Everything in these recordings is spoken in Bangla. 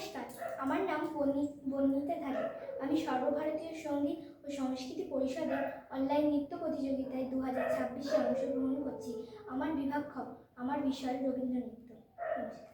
নমস্কার, আমার নাম বর্ণিতা ধারে। আমি সর্বভারতীয় সঙ্গীত ও সংস্কৃতি পরিষদের অনলাইন নৃত্য প্রতিযোগিতায় 2026-এ অংশগ্রহণ করছি। আমার বিভাগ খ, আমার বিষয় রবীন্দ্র নৃত্য। নমস্কার।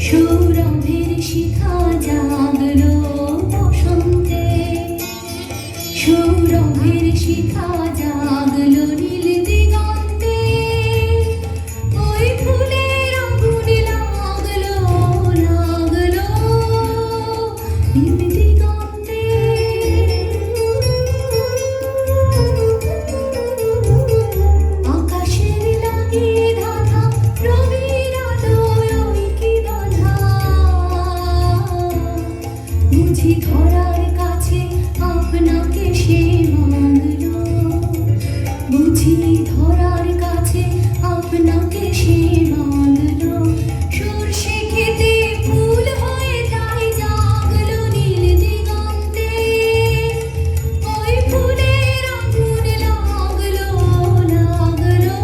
সৌরভের শিখা জাগলো বসন্তে, সৌরভের শিখা জাগলো নীল দিগন্তে, ওই ফুলের আগুন লাগলো লাগলো নীল দিগন্তে। আকাশের লাগে ধাঁধা রবির আলোয় কি বাধা, বুঝি ধরার কাছে আপনাকে সে মানলো, বুঝি ধরার কাছে আপনাকে সে মানলো। সর্ষে খেতে ফুল হয়ে তাই জাগলো নীল দিগন্তে, ওই ফুলের আগুন লাগলো লাগলো।